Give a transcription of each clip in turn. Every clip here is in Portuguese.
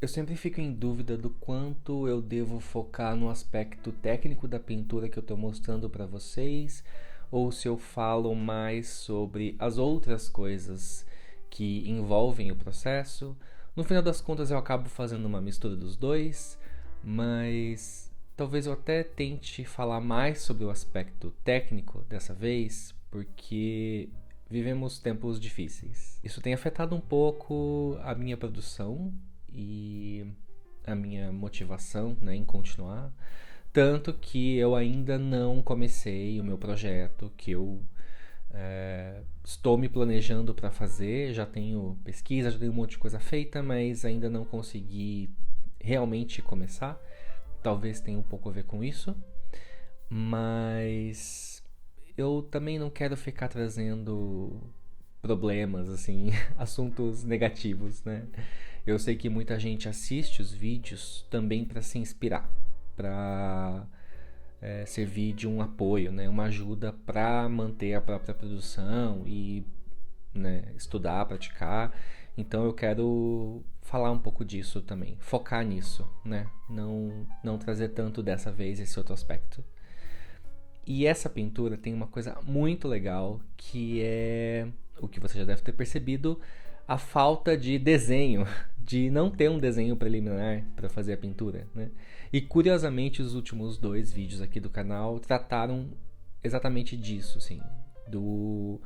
Eu sempre fico em dúvida do quanto eu devo focar no aspecto técnico da pintura que eu estou mostrando para vocês, ou se eu falo mais sobre as outras coisas que envolvem o processo. No final das contas, eu acabo fazendo uma mistura dos dois, mas talvez eu até tente falar mais sobre o aspecto técnico dessa vez, porque vivemos tempos difíceis. Isso tem afetado um pouco a minha produção e a minha motivação, né, em continuar. Tanto que eu ainda não comecei o meu projeto, que eu estou me planejando para fazer. Já tenho pesquisa, já tenho um monte de coisa feita, mas ainda não consegui realmente começar. Talvez tenha um pouco a ver com isso, mas eu também não quero ficar trazendo problemas, assim, assuntos negativos, né? Eu sei que muita gente assiste os vídeos também para se inspirar, para servir de um apoio, né? Uma ajuda para manter a própria produção e, né, estudar, praticar. Então eu quero falar um pouco disso também, focar nisso, né? Não trazer tanto dessa vez esse outro aspecto. E essa pintura tem uma coisa muito legal, que é o que você já deve ter percebido, a falta de desenho, de não ter um desenho preliminar para fazer a pintura, né? E curiosamente os últimos dois vídeos aqui do canal trataram exatamente disso, assim, do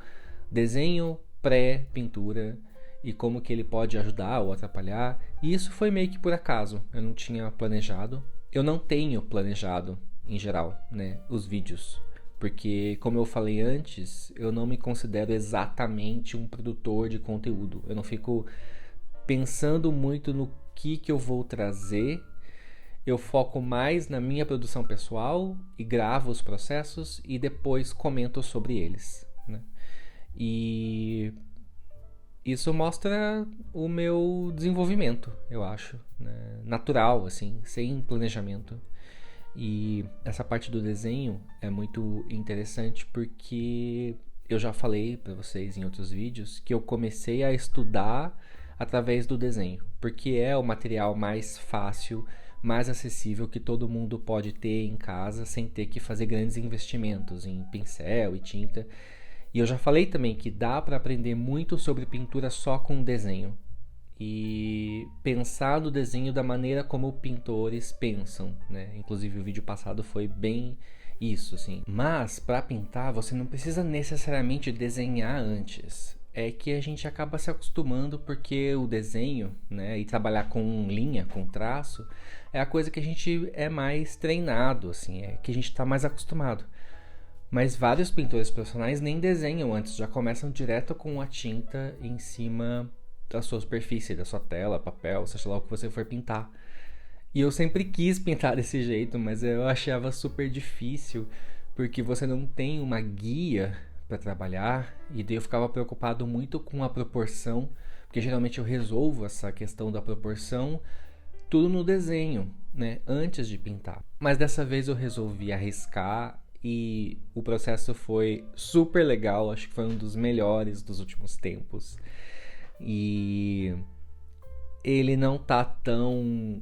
desenho pré-pintura e como que ele pode ajudar ou atrapalhar. E isso foi meio que por acaso, eu não tinha planejado. Eu não tenho planejado em geral, né, os vídeos, porque como eu falei antes, eu não me considero exatamente um produtor de conteúdo. Eu não fico pensando muito no que eu vou trazer. Eu foco mais na minha produção pessoal e gravo os processos e depois comento sobre eles, né? E isso mostra o meu desenvolvimento, eu acho, né? Natural, assim, sem planejamento. E essa parte do desenho é muito interessante porque eu já falei para vocês em outros vídeos que eu comecei a estudar através do desenho, porque é o material mais fácil, mais acessível que todo mundo pode ter em casa sem ter que fazer grandes investimentos em pincel e tinta. E eu já falei também que dá para aprender muito sobre pintura só com desenho e pensar no desenho da maneira como pintores pensam, né? Inclusive o vídeo passado foi bem isso, assim. Mas para pintar você não precisa necessariamente desenhar antes. É que a gente acaba se acostumando porque o desenho, né, e trabalhar com linha, com traço, é a coisa que a gente é mais treinado, assim, é que a gente está mais acostumado. Mas vários pintores profissionais nem desenham antes, já começam direto com a tinta em cima da sua superfície, da sua tela, papel, seja lá o que você for pintar. E eu sempre quis pintar desse jeito, mas eu achava super difícil, porque você não tem uma guia para trabalhar, e daí eu ficava preocupado muito com a proporção, porque geralmente eu resolvo essa questão da proporção tudo no desenho, né, antes de pintar. Mas dessa vez eu resolvi arriscar e o processo foi super legal, acho que foi um dos melhores dos últimos tempos. E ele não tá tão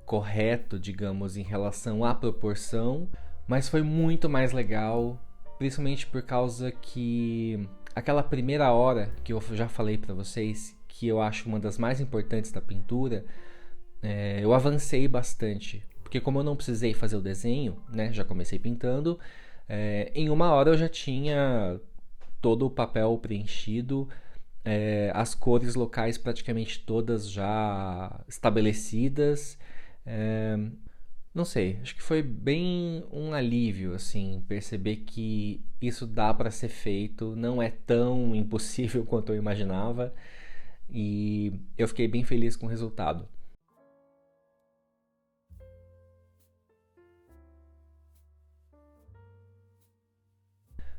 correto, digamos, em relação à proporção, mas foi muito mais legal, principalmente por causa que aquela primeira hora que eu já falei para vocês, que eu acho uma das mais importantes da pintura, eu avancei bastante, porque como eu não precisei fazer o desenho, né, já comecei pintando, em uma hora eu já tinha todo o papel preenchido, as cores locais praticamente todas já estabelecidas. É, não sei, acho que foi bem um alívio, assim, perceber que isso dá para ser feito, não é tão impossível quanto eu imaginava, e eu fiquei bem feliz com o resultado.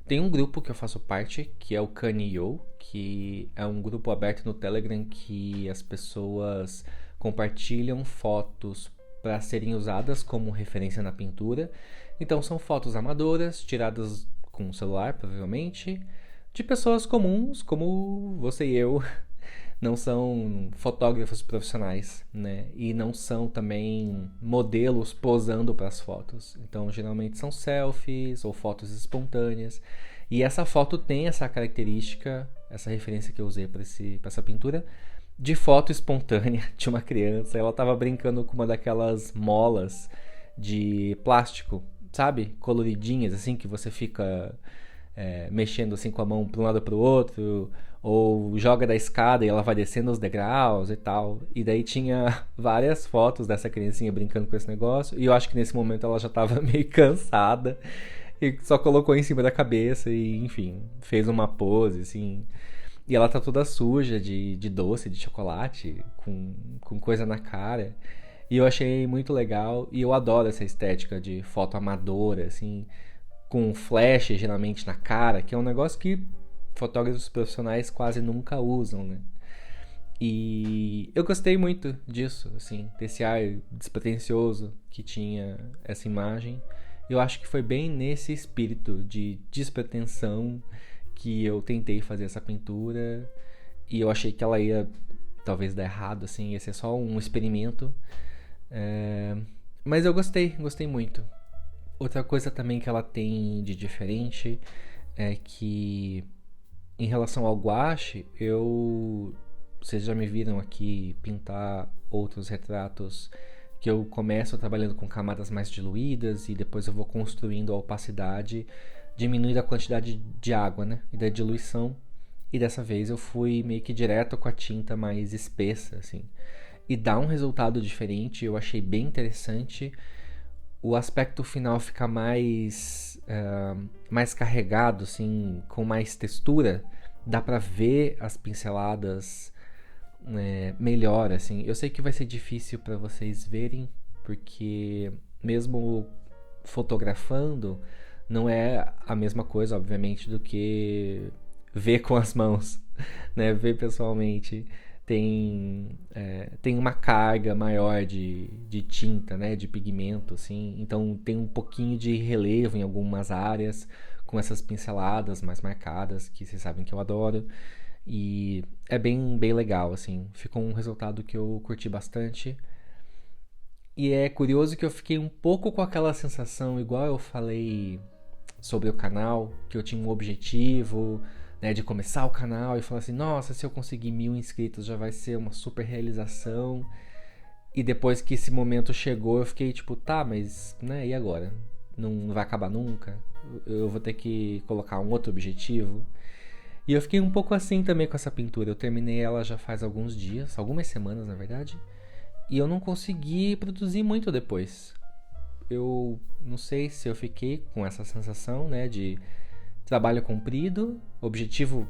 Tem um grupo que eu faço parte, que é o Kanio, que é um grupo aberto no Telegram que as pessoas compartilham fotos para serem usadas como referência na pintura. Então são fotos amadoras, tiradas com o celular, provavelmente, de pessoas comuns, como você e eu, não são fotógrafos profissionais, né? E não são também modelos posando para as fotos. Então, geralmente são selfies ou fotos espontâneas. E essa foto tem essa característica, essa referência que eu usei para essa pintura, de foto espontânea de uma criança. Ela estava brincando com uma daquelas molas de plástico, sabe? Coloridinhas, assim, que você fica mexendo assim com a mão para um lado para o outro, ou joga da escada e ela vai descendo os degraus e tal. E daí tinha várias fotos dessa criancinha brincando com esse negócio, e eu acho que nesse momento ela já estava meio cansada e só colocou em cima da cabeça e, enfim, fez uma pose, assim. E ela tá toda suja de doce, de chocolate, com coisa na cara. E eu achei muito legal, e eu adoro essa estética de foto amadora, assim, com flash geralmente na cara, que é um negócio que fotógrafos profissionais quase nunca usam, né? E eu gostei muito disso, assim, desse ar despretensioso que tinha essa imagem. Eu acho que foi bem nesse espírito de despretensão que eu tentei fazer essa pintura, e eu achei que ela ia talvez dar errado, assim, ia ser só um experimento. Mas eu gostei muito. Outra coisa também que ela tem de diferente é que, em relação ao gouache, vocês já me viram aqui pintar outros retratos que eu começo trabalhando com camadas mais diluídas e depois eu vou construindo a opacidade, diminuindo a quantidade de água, né, e da diluição. E dessa vez eu fui meio que direto com a tinta mais espessa, assim. E dá um resultado diferente, eu achei bem interessante. O aspecto final fica mais carregado, assim, com mais textura. Dá pra ver as pinceladas melhor, assim. Eu sei que vai ser difícil pra vocês verem, porque mesmo fotografando, não é a mesma coisa, obviamente, do que ver com as mãos, né? Ver pessoalmente. Tem uma carga maior de tinta, né, de pigmento, assim. Então tem um pouquinho de relevo em algumas áreas, com essas pinceladas mais marcadas, que vocês sabem que eu adoro. E é bem, bem legal, assim. Ficou um resultado que eu curti bastante. E é curioso que eu fiquei um pouco com aquela sensação, igual eu falei sobre o canal, que eu tinha um objetivo, né, de começar o canal e falar assim, nossa, se eu conseguir 1000 inscritos já vai ser uma super realização. E depois que esse momento chegou, eu fiquei tipo, tá, mas, né, e agora? Não vai acabar nunca? Eu vou ter que colocar um outro objetivo? E eu fiquei um pouco assim também com essa pintura. Eu terminei ela já faz alguns dias, algumas semanas na verdade, e eu não consegui produzir muito depois. Eu não sei se eu fiquei com essa sensação, né, de trabalho cumprido, objetivo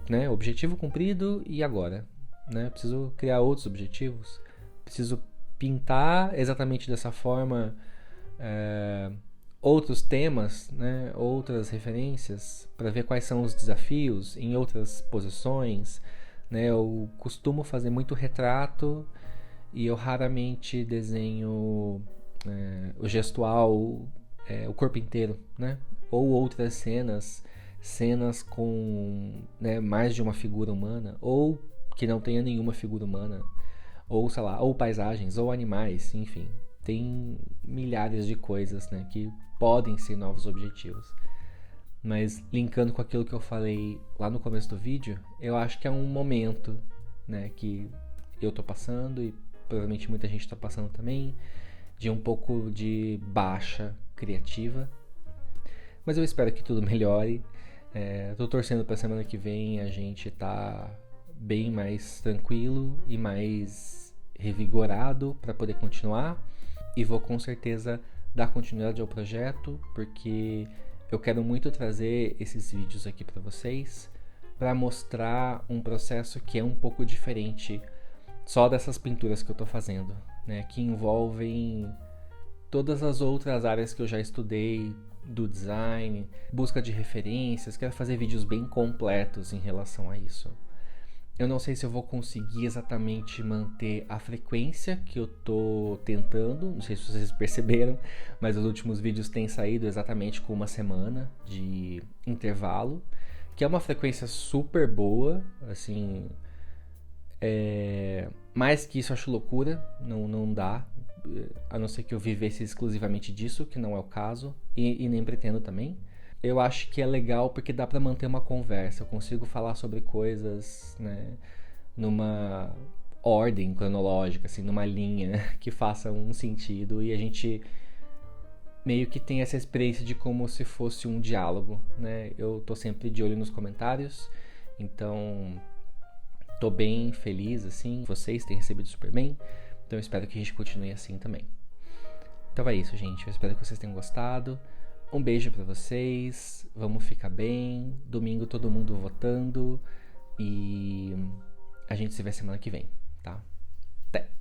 cumprido, e agora, né? Preciso criar outros objetivos, preciso pintar exatamente dessa forma outros temas, né? Outras referências, para ver quais são os desafios em outras posições, né? Eu costumo fazer muito retrato e eu raramente desenho o gestual, o corpo inteiro, né? Ou outras cenas com, né, mais de uma figura humana, ou que não tenha nenhuma figura humana, ou sei lá, ou paisagens, ou animais, enfim, tem milhares de coisas, né, que podem ser novos objetivos. Mas linkando com aquilo que eu falei lá no começo do vídeo, eu acho que é um momento, né, que eu tô passando e provavelmente muita gente tá passando também, de um pouco de baixa criativa. Mas eu espero que tudo melhore. Tô torcendo pra semana que vem a gente tá bem mais tranquilo e mais revigorado para poder continuar. E vou com certeza dar continuidade ao projeto, porque eu quero muito trazer esses vídeos aqui para vocês, para mostrar um processo que é um pouco diferente só dessas pinturas que eu tô fazendo, né? Que envolvem todas as outras áreas que eu já estudei, do design, busca de referências. Quero fazer vídeos bem completos em relação a isso. Eu não sei se eu vou conseguir exatamente manter a frequência que eu tô tentando, não sei se vocês perceberam, mas os últimos vídeos têm saído exatamente com uma semana de intervalo, que é uma frequência super boa, assim, Mais que isso eu acho loucura, não dá, a não ser que eu vivesse exclusivamente disso, que não é o caso, e nem pretendo também. Eu acho que é legal porque dá pra manter uma conversa, eu consigo falar sobre coisas, né, numa ordem cronológica, assim, numa linha que faça um sentido, e a gente meio que tem essa experiência de como se fosse um diálogo, né? Eu tô sempre de olho nos comentários, então tô bem feliz, assim, vocês têm recebido super bem, então eu espero que a gente continue assim também. Então é isso, gente, eu espero que vocês tenham gostado. Um beijo pra vocês, vamos ficar bem, domingo todo mundo votando e a gente se vê semana que vem, tá? Até!